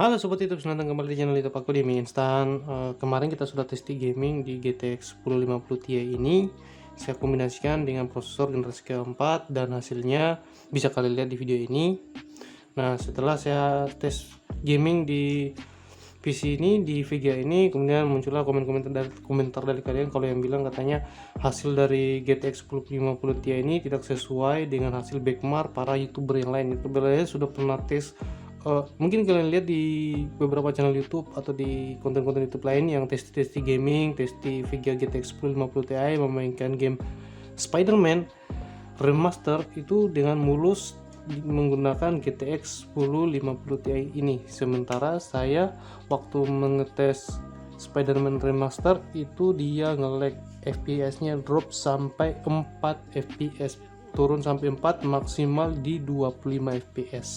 Halo Sobat YouTube, selamat datang kembali di channel YouTube aku di mie instan. Kemarin kita sudah testing gaming di GTX 1050 Ti ini. Saya kombinasikan dengan prosesor generasi keempat dan hasilnya bisa kalian lihat di video ini. Nah, setelah saya tes gaming di PC ini, di VGA ini, kemudian muncullah komentar dari kalian kalau yang bilang katanya hasil dari GTX 1050 Ti ini tidak sesuai dengan hasil benchmark para YouTuber yang lain. YouTuber lain sudah pernah tes. Mungkin kalian lihat di beberapa channel YouTube atau di konten-konten YouTube lain yang testi gaming, testi VGA GTX 1050 Ti memainkan game Spider-Man remaster itu dengan mulus menggunakan GTX 1050 Ti ini. Sementara saya waktu mengetes Spider-Man remaster itu dia nge-lag, FPS-nya drop sampai 4 FPS, turun sampai 4, maksimal di 25 FPS.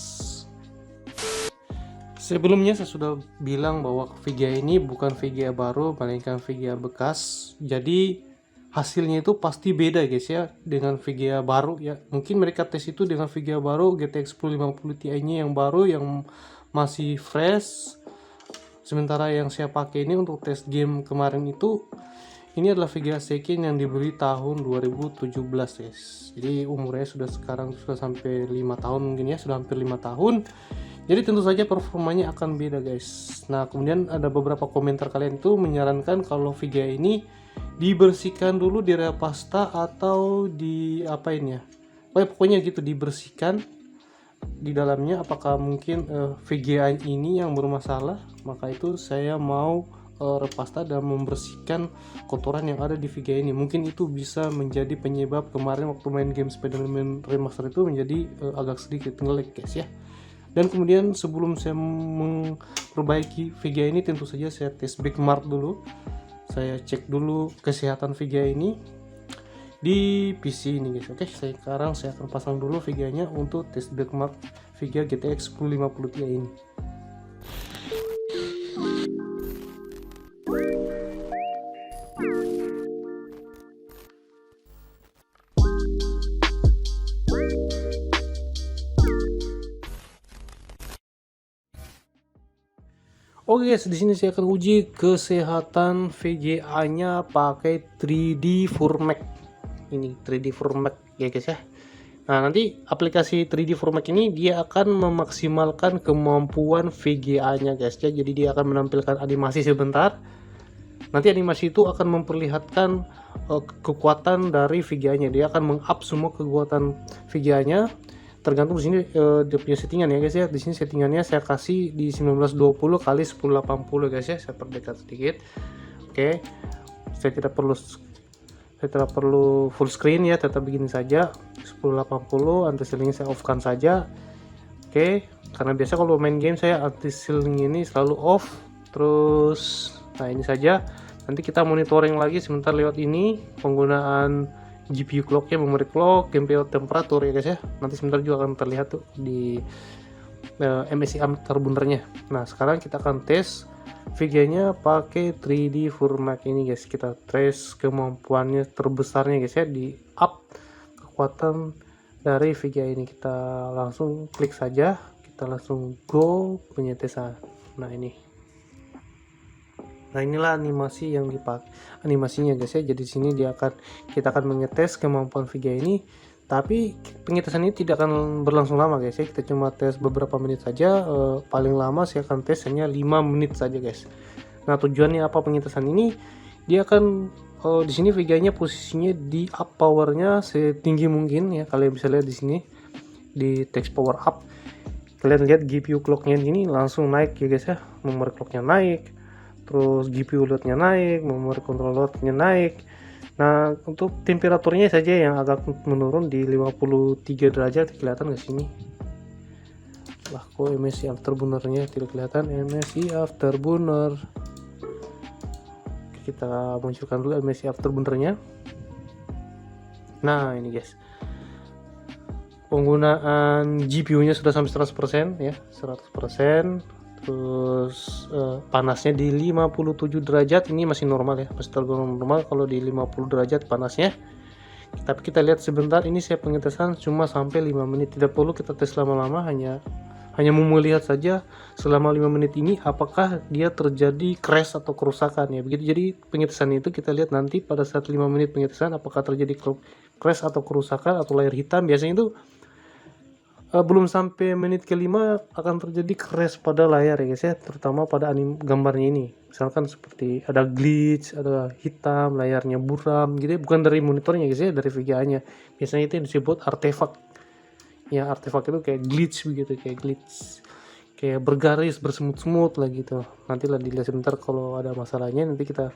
Sebelumnya saya sudah bilang bahwa VGA ini bukan VGA baru, melainkan VGA bekas. Jadi hasilnya itu pasti beda guys ya dengan VGA baru ya. Mungkin mereka tes itu dengan VGA baru, GTX 1050 Ti-nya yang baru, yang masih fresh. Sementara yang saya pakai ini untuk tes game kemarin itu, ini adalah VGA second yang dibeli tahun 2017 guys. Jadi umurnya sekarang sudah sampai 5 tahun mungkin ya, sudah hampir 5 tahun. Jadi tentu saja performanya akan beda guys. Nah, kemudian ada beberapa komentar kalian itu menyarankan kalau VGA ini dibersihkan dulu di repasta atau di apain ya. Pokoknya gitu, dibersihkan di dalamnya. Apakah mungkin VGA ini yang bermasalah? Maka itu saya mau repasta dan membersihkan kotoran yang ada di VGA ini. Mungkin itu bisa menjadi penyebab kemarin waktu main game Spider-Man remaster itu menjadi agak sedikit nge-lag guys ya. Dan kemudian sebelum saya memperbaiki VGA ini, tentu saja saya tes benchmark dulu. Saya cek dulu kesehatan VGA ini di PC ini guys. Oke, sekarang saya akan pasang dulu VGA nya untuk tes benchmark VGA GTX 1050 Ti ini. Oke guys, di sini saya akan uji kesehatan VGA-nya pakai 3D Formac. Ini 3D Formac ya guys ya. Nah, nanti aplikasi 3D Formac ini dia akan memaksimalkan kemampuan VGA-nya guys ya. Jadi dia akan menampilkan animasi sebentar. Nanti animasi itu akan memperlihatkan kekuatan dari VGA-nya. Dia akan meng-up semua kekuatan VGA-nya. Tergantung di sini dia punya settingan ya guys ya. Di sini settingannya saya kasih di 1920 kali 1080 guys ya. Saya perdekat sedikit. Oke. Saya tidak perlu full screen ya, tetap begini saja 1080. Anti aliasing saya off kan saja. Oke, karena biasa kalau main game saya anti aliasing ini selalu off. Terus nah ini saja. Nanti kita monitoring lagi sebentar lewat ini penggunaan GPU clocknya, memory clock, GPU temperatur ya guys ya. Nanti sebentar juga akan terlihat tuh di MSI Afterburner-nya. Nah, sekarang kita akan tes VGA-nya pakai 3D Formac ini guys. Kita tes kemampuannya terbesarnya guys ya, di up kekuatan dari VGA ini. Kita langsung klik saja, kita langsung go penyetesan. Nah, inilah animasi yang dipakai, animasinya guys ya. Jadi sini kita akan mengetes kemampuan VGA ini, tapi pengetesan ini tidak akan berlangsung lama guys ya. Kita cuma tes beberapa menit saja, paling lama saya akan tes hanya 5 menit saja guys. Nah, tujuannya apa pengetesan ini? Dia akan di sini VGA-nya posisinya di up powernya setinggi mungkin ya. Kalian bisa lihat di sini di text power up. Kalian lihat GPU clock-nya ini langsung naik ya guys ya. Memory clock-nya naik, terus GPU load-nya naik, memory controller load-nya naik. Nah, untuk temperaturnya saja yang agak menurun di 53 derajat, kelihatan ke sini. Lah, kok MSI Afterburner-nya tidak kelihatan? MSI Afterburner. Kita munculkan dulu MSI Afterburner-nya. Nah, ini guys. Penggunaan GPU-nya sudah sampai 100% ya, 100%. Terus panasnya di 57 derajat, ini masih normal ya, masih tergolong normal kalau di 50 derajat panasnya. Tapi kita lihat sebentar, ini saya pengetesan cuma sampai 5 menit, tidak perlu kita tes lama-lama, hanya hanya mau melihat saja selama 5 menit ini apakah dia terjadi crash atau kerusakan ya begitu. Jadi pengetesan itu kita lihat nanti pada saat 5 menit pengetesan apakah terjadi crash atau kerusakan atau layar hitam. Biasanya itu belum sampai menit kelima akan terjadi crash pada layar ya guys ya, terutama pada gambarnya ini. Misalkan seperti ada glitch, ada hitam, layarnya buram gitu ya, bukan dari monitornya guys ya, dari VGA-nya. Biasanya itu yang disebut artefak. Ya artefak itu kayak glitch begitu, kayak glitch, kayak bergaris, bersemut-semut lah gitu. Nanti lah dilihat sebentar kalau ada masalahnya. Nanti kita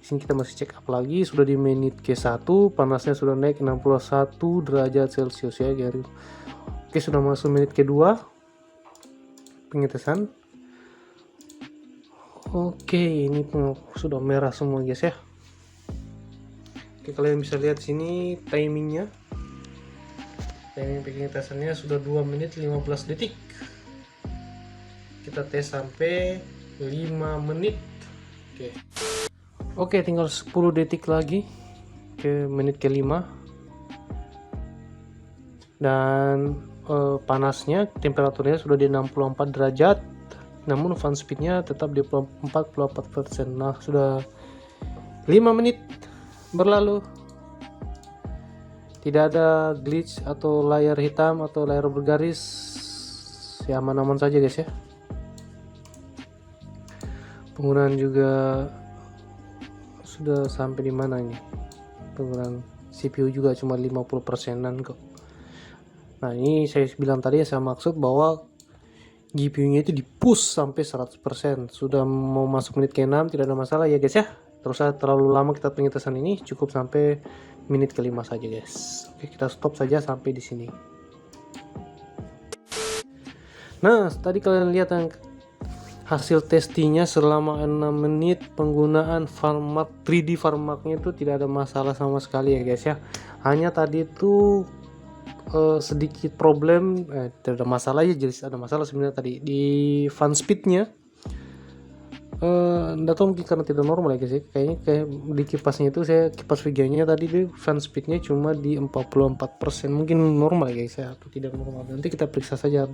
sini kita masih check up lagi. Sudah di menit ke-1, panasnya sudah naik 61 derajat Celcius ya guys. Oke, sudah masuk menit kedua pengetesan. Oke, ini sudah merah semua guys ya. Oke, kalian bisa lihat sini timingnya. Timing pengetesannya sudah 2 menit 15 detik. Kita tes sampai 5 menit. Oke, tinggal 10 detik lagi ke menit ke-5. Dan panasnya, temperaturnya sudah di 64 derajat, namun fan speednya tetap di 44%. Nah, sudah 5 menit berlalu, tidak ada glitch atau layar hitam atau layar bergaris, ya aman-aman saja guys ya. Penggunaan juga sudah sampai di mana ini, penggunaan CPU juga cuma 50%an kok. Nah, ini saya bilang tadi, saya maksud bahwa GPU-nya itu di-push sampai 100%. Sudah mau masuk menit ke-6, tidak ada masalah ya guys ya. Terus terlalu lama kita pengetesan ini, cukup sampai menit ke-5 saja guys. Oke, kita stop saja sampai di sini. Nah, tadi kalian lihat yang hasil testingnya selama 6 menit penggunaan Farmark 3D Farmarknya itu tidak ada masalah sama sekali ya guys ya. Hanya tadi itu sedikit problem, tidak ada masalah ya, jadi ada masalah sebenarnya tadi di fan speednya. Nggak tahu mungkin karena tidak normal ya guys ya, kayaknya kayak di kipasnya itu, saya kipas VGA-nya tadi di fan speednya cuma di 44%, mungkin normal ya guys ya atau tidak normal. Nanti kita periksa saja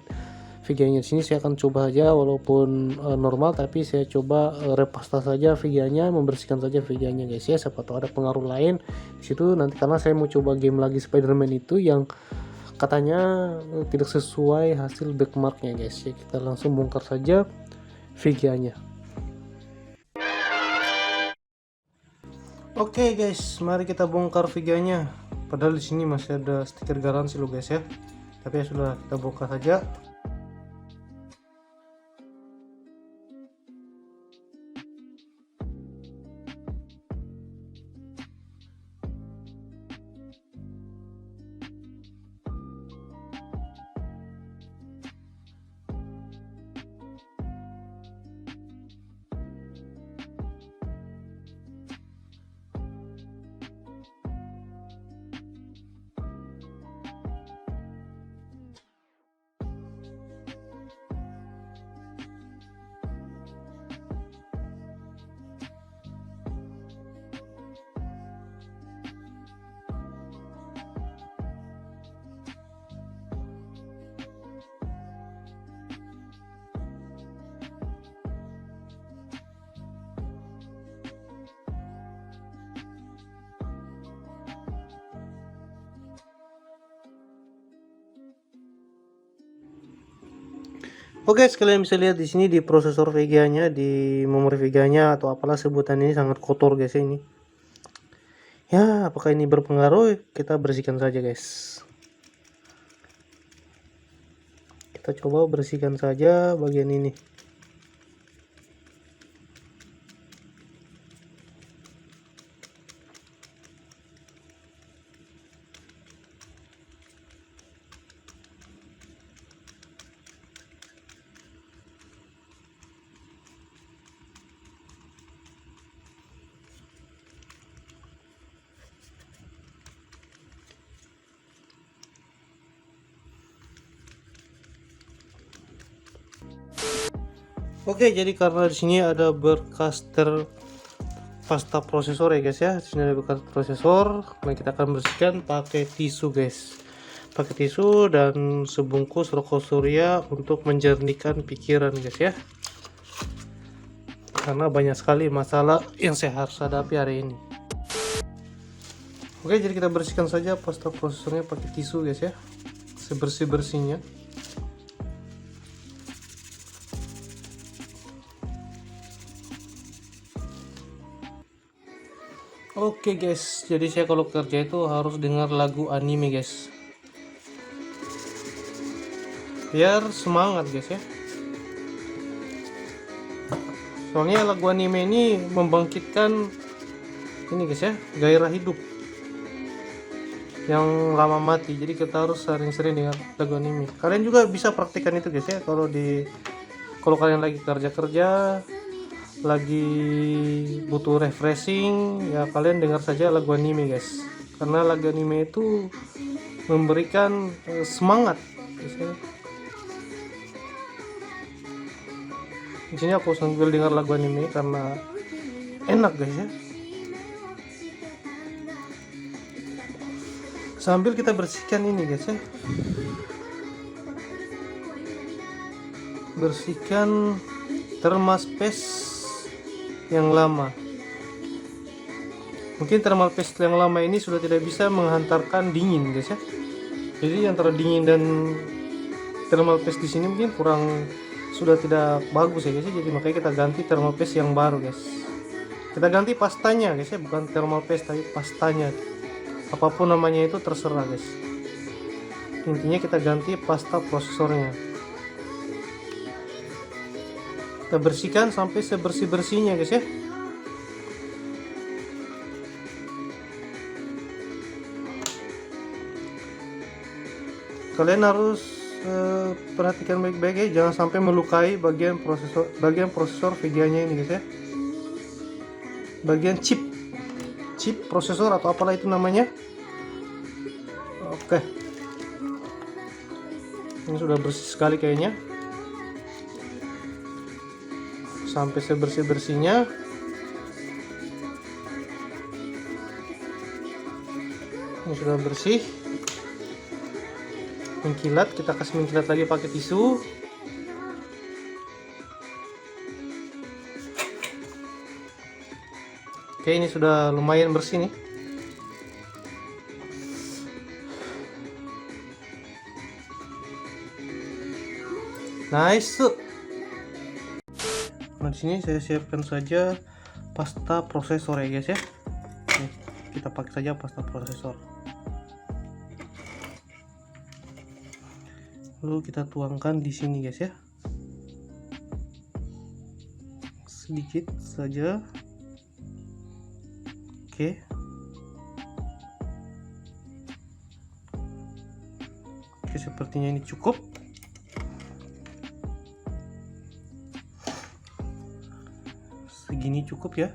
VGA-nya. Sini saya akan coba saja walaupun normal, tapi saya coba repasta saja VGA-nya, membersihkan saja VGA-nya guys ya, siapa tahu ada pengaruh lain di situ nanti, karena saya mau coba game lagi Spider-Man itu yang katanya tidak sesuai hasil benchmarknya guys ya. Kita langsung bongkar saja VGA-nya. Oke guys, mari kita bongkar VGA-nya. Padahal di sini masih ada stiker garansi loh guys ya, tapi ya sudah, kita bongkar saja. Oke, sekalian bisa lihat di sini di prosesor VGA-nya, di memori VGA-nya atau apalah sebutan ini sangat kotor guys ya ini. Ya, apakah ini berpengaruh? Kita bersihkan saja guys. Kita coba bersihkan saja bagian ini. Oke, jadi karena di sini ada bekas pasta prosesor ya guys ya. Di sini ada bekas prosesor. Nah, kita akan bersihkan pakai tisu guys. pakai tisu dan sebungkus rokok surya untuk menjernihkan pikiran guys ya, karena banyak sekali masalah yang saya harus hadapi hari ini. Oke, jadi kita bersihkan saja pasta prosesornya pakai tisu guys ya, sebersih-bersihnya. Oke guys, jadi saya kalau kerja itu harus dengar lagu anime guys, biar semangat guys ya. Soalnya lagu anime ini membangkitkan ini guys ya, gairah hidup yang lama mati. Jadi kita harus sering-sering dengar lagu anime. Kalian juga bisa praktikkan itu guys ya, kalau kalian lagi kerja, lagi butuh refreshing ya, kalian dengar saja lagu anime guys, karena lagu anime itu memberikan semangat guys ya. Di sini aku sambil dengar lagu anime karena enak guys ya. Sambil kita bersihkan ini guys ya, bersihkan thermal paste yang lama. Mungkin thermal paste yang lama ini sudah tidak bisa menghantarkan dingin guys ya. Jadi antara dingin dan thermal paste di sini mungkin sudah tidak bagus ya guys ya. Jadi makanya kita ganti thermal paste yang baru guys. Kita ganti pastanya guys ya, bukan thermal paste tapi pastanya. Apapun namanya itu terserah guys. Intinya kita ganti pasta prosesornya. Kita bersihkan sampai sebersih-bersihnya guys ya. Kalian harus perhatikan baik-baik ya, jangan sampai melukai bagian prosesor VGA-nya ini guys ya. Bagian chip prosesor atau apalah itu namanya. Oke. Ini sudah bersih sekali kayaknya. Sampai sebersih-bersihnya. Ini sudah bersih. Mengkilat, kita kasih mengkilat lagi pakai tisu. Oke, ini sudah lumayan bersih nih. Nice. Nah, di sini saya siapkan saja pasta prosesor ya guys ya. Nih, kita pakai saja pasta prosesor. Lalu kita tuangkan di sini guys ya. Sedikit saja. Oke. Oke, sepertinya ini cukup. Segini cukup ya.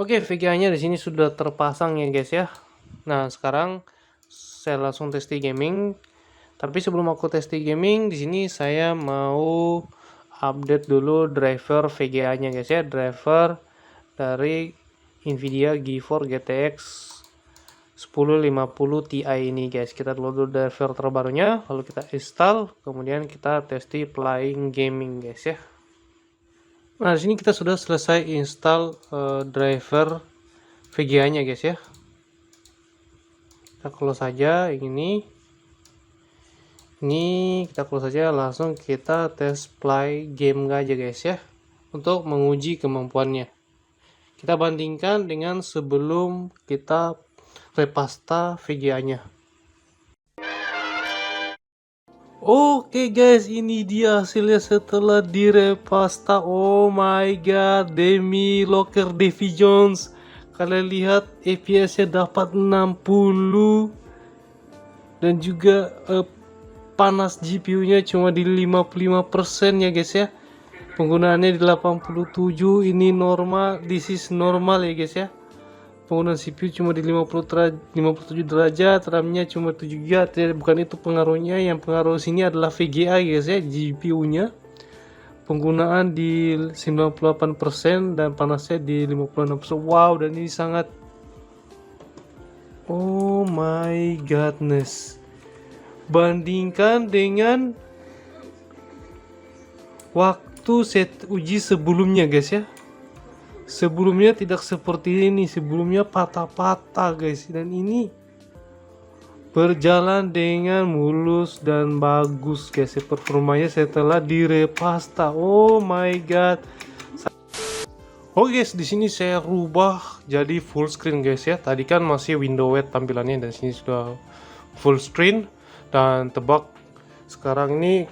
Oke, VGA-nya di sini sudah terpasang ya guys ya. Nah, sekarang saya langsung tes di gaming. Tapi sebelum aku tes di gaming, di sini saya mau update dulu driver VGA-nya guys ya, driver dari Nvidia GeForce GTX 1050 Ti ini guys. Kita download dulu driver terbarunya, lalu kita install, kemudian kita tes di playing gaming guys ya. Nah, di sini kita sudah selesai install driver VGA-nya guys ya. Kita close saja ini kita close saja, langsung kita tes play game aja guys ya, untuk menguji kemampuannya. Kita bandingkan dengan sebelum kita repasta VGA-nya. Oke guys, ini dia hasilnya setelah direpasta. Oh my god, Demi Locker Davy Jones. Kalian lihat FPS-nya dapat 60 dan juga panas GPU-nya cuma di 55% ya guys ya. Penggunaannya di 87, ini normal, this is normal ya guys ya. Penggunaan CPU cuma di 57 derajat, RAM-nya cuma 7 GB. Bukan itu pengaruhnya, yang pengaruh sini adalah VGA guys ya, GPU-nya. Penggunaan di 98% dan panasnya di 56%. Wow, dan ini sangat, oh my godness. Bandingkan dengan waktu set uji sebelumnya guys ya. Sebelumnya tidak seperti ini, sebelumnya patah-patah guys, dan ini berjalan dengan mulus dan bagus guys performanya setelah direpasta. Oh my god. Oke guys, di sini saya rubah jadi full screen guys ya. Tadi kan masih Windows tampilannya, dan sini sudah full screen. Dan tebak sekarang ini,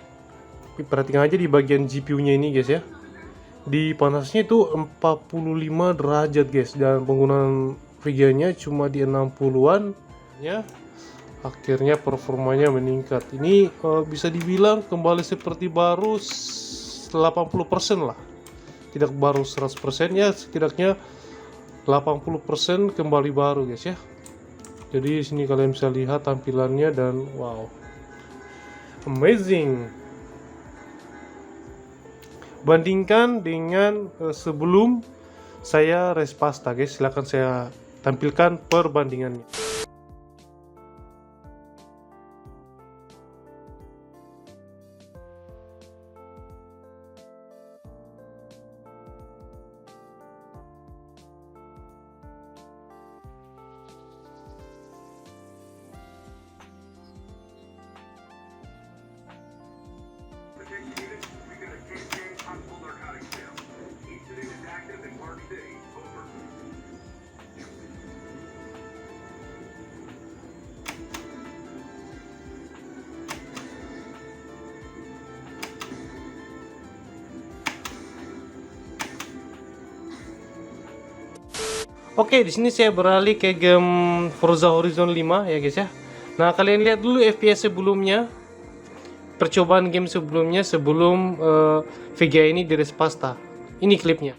perhatikan aja di bagian GPU-nya ini guys ya. Di panasnya itu 45 derajat guys, dan penggunaan VGA-nya cuma di 60-an ya. Akhirnya performanya meningkat. Ini bisa dibilang kembali seperti baru 80% lah. Tidak baru 100% ya, setidaknya 80% kembali baru guys ya. Jadi di sini kalian bisa lihat tampilannya, dan wow, amazing. Bandingkan dengan sebelum saya respasta guys, silahkan saya tampilkan perbandingannya. Oke, di sini saya beralih ke game Forza Horizon 5 ya guys ya. Nah, kalian lihat dulu FPS sebelumnya, percobaan game sebelumnya sebelum VGA ini direspasta. Ini klipnya.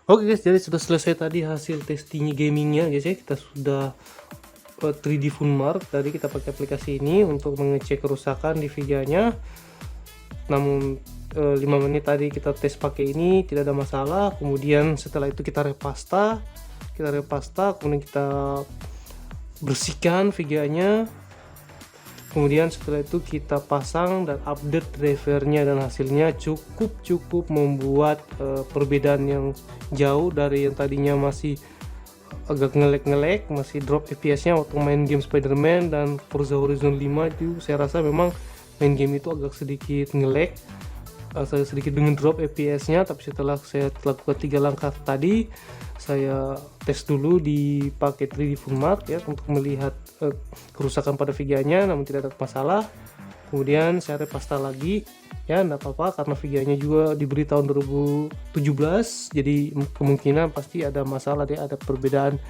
Oke guys, jadi sudah selesai tadi hasil testing gamingnya guys ya. Kita sudah 3D Funmark. Tadi kita pakai aplikasi ini untuk mengecek kerusakan di VGA-nya. Namun 5 menit tadi kita tes pakai ini tidak ada masalah. Kemudian setelah itu kita repasta, kemudian kita bersihkan VGA-nya. Kemudian setelah itu kita pasang dan update drivernya, dan hasilnya cukup membuat perbedaan yang jauh dari yang tadinya masih agak ngelek, masih drop FPS-nya waktu main game Spider-Man dan Forza Horizon 5. Itu saya rasa memang main game itu agak sedikit ngelek, sedikit dengan drop FPS-nya. Tapi setelah saya lakukan 3 langkah tadi, saya tes dulu di pakai 3D Funmark ya untuk melihat kerusakan pada VGA-nya, namun tidak ada masalah. Kemudian saya repasta lagi ya, enggak apa-apa karena VGA-nya juga diberi tahun 2017, jadi kemungkinan pasti ada masalah deh, ada perbedaan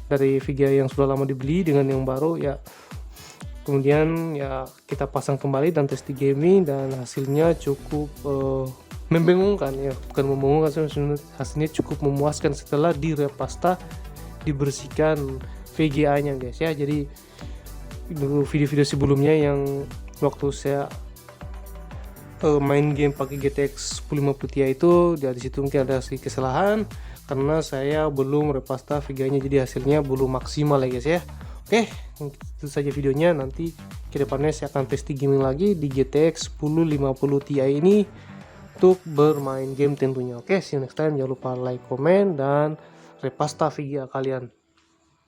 dari VGA yang sudah lama dibeli dengan yang baru ya. Kemudian ya kita pasang kembali dan tes di gaming, dan hasilnya cukup membingungkan ya, bukan membingungkan, hasilnya cukup memuaskan setelah direpasta, dibersihkan VGA-nya guys ya. Jadi video-video sebelumnya yang waktu saya main game pakai GTX 1050 Ti itu, dari situ mungkin ada sedikit kesalahan karena saya belum repasta VGA-nya, jadi hasilnya belum maksimal ya guys ya. Oke, itu saja videonya. Nanti kedepannya saya akan testing gaming lagi di GTX 1050 Ti ini untuk bermain game tentunya. Oke, see you next time. Jangan lupa like, comment, dan repasta VGA kalian.